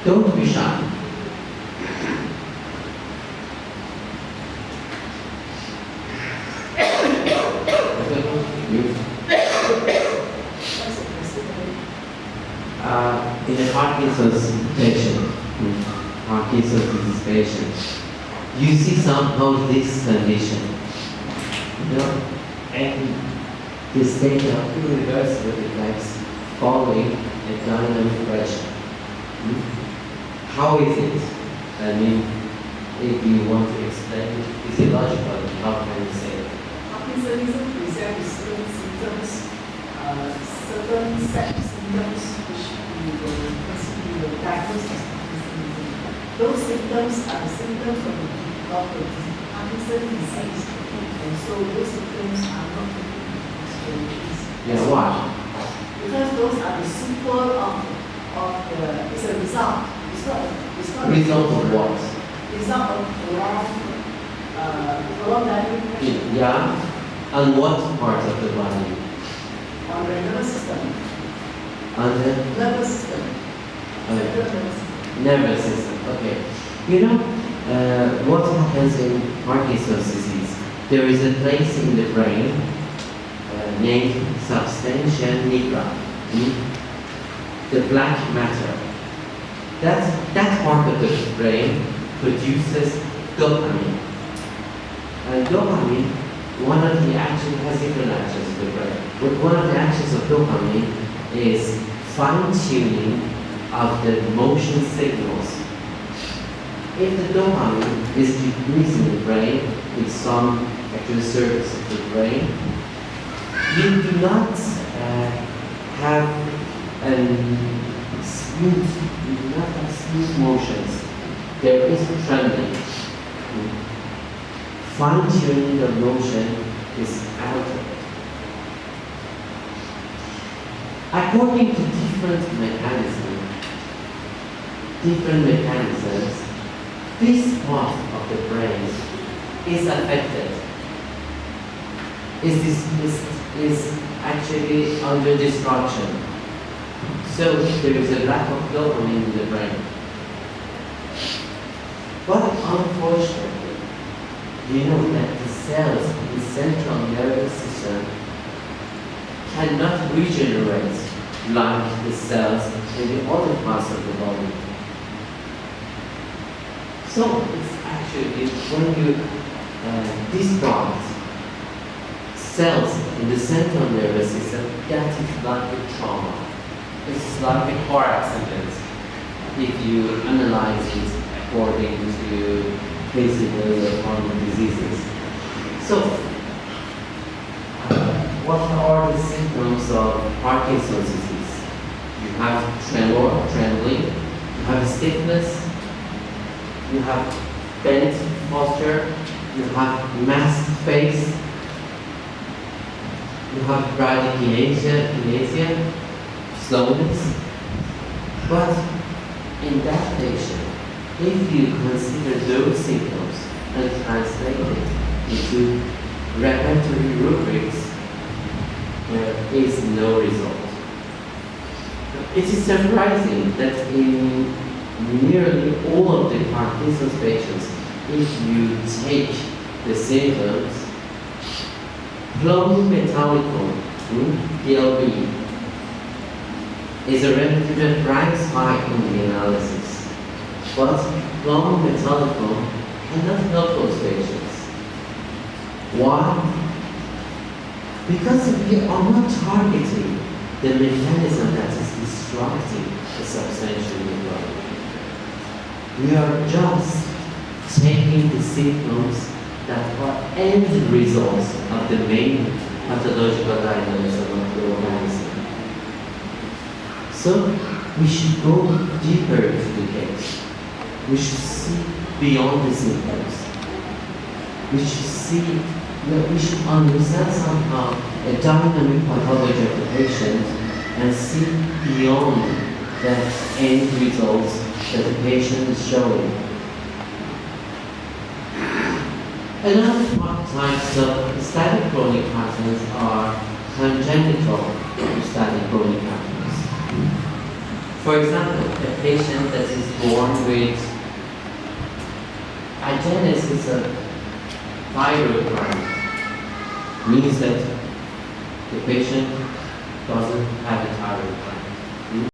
Don't be shy. In a Parkinson's patient, Parkinson's disease patient, you see somehow this condition, and this data irreversible effects following a dynamic pressure. How is it? I mean, if you want to explain it physiologically, how can you say it? Parkinsonism presents certain symptoms, certain set symptoms which we will diagnose as Parkinsonism. Those symptoms are the symptoms of the Parkinson's disease, and so those symptoms are not experienced. Yeah, why? Because those are the sequel of the, it's a result. It's not Result of what? Result of prolonged dynamic pressure. Yeah. And what part of the body? On the nervous system. On the Nervous system. nervous system. Okay. What happens in Parkinson's disease? There is a place in the brain named substantia nigra, the black matter. That part of the brain produces dopamine. And dopamine, one of the actions has different actions in the brain. But one of the actions of dopamine is fine-tuning of the motion signals. If the dopamine is decreased in the brain with some actual surface of the brain, you do not have smooth motions. There is trembling. Fine-tuning the motion is out of it. According to different mechanisms, this part of the brain is affected. Is actually under destruction. So there is a lack of dopamine in the brain. But unfortunately, you know that the cells in the central nervous system cannot regenerate like the cells in the other parts of the body. So it's actually when you discard cells in the central nervous system, that is like a trauma. It's like a car accident if you analyze it according to principles of common diseases. So, what are the symptoms of Parkinson's disease? You have trembling, you have stiffness, you have bent posture, you have masked face, you have bradykinesia, slowness. But in that patient, if you consider those symptoms and translate it into repertory rubrics, there is no result. It is surprising that in nearly all of the Parkinson's patients, if you take the symptoms, plum metallicum, PLB, is a relative that ranks high in the analysis. But plum metallicum cannot help those patients. Why? Because we are not targeting the mechanism that is destructing the substantia in the body. We are just taking the symptoms that are end results of the main pathological diagnosis of the organism. So we should go deeper into the case. We should see beyond the symptoms. We should understand somehow a dynamic pathology of the patient and see beyond the end results that the patient is showing. Another types of static chronic patterns are congenital static chronic patterns. For example, a patient that is born with agenesis of thyroid gland means that the patient doesn't have a thyroid gland.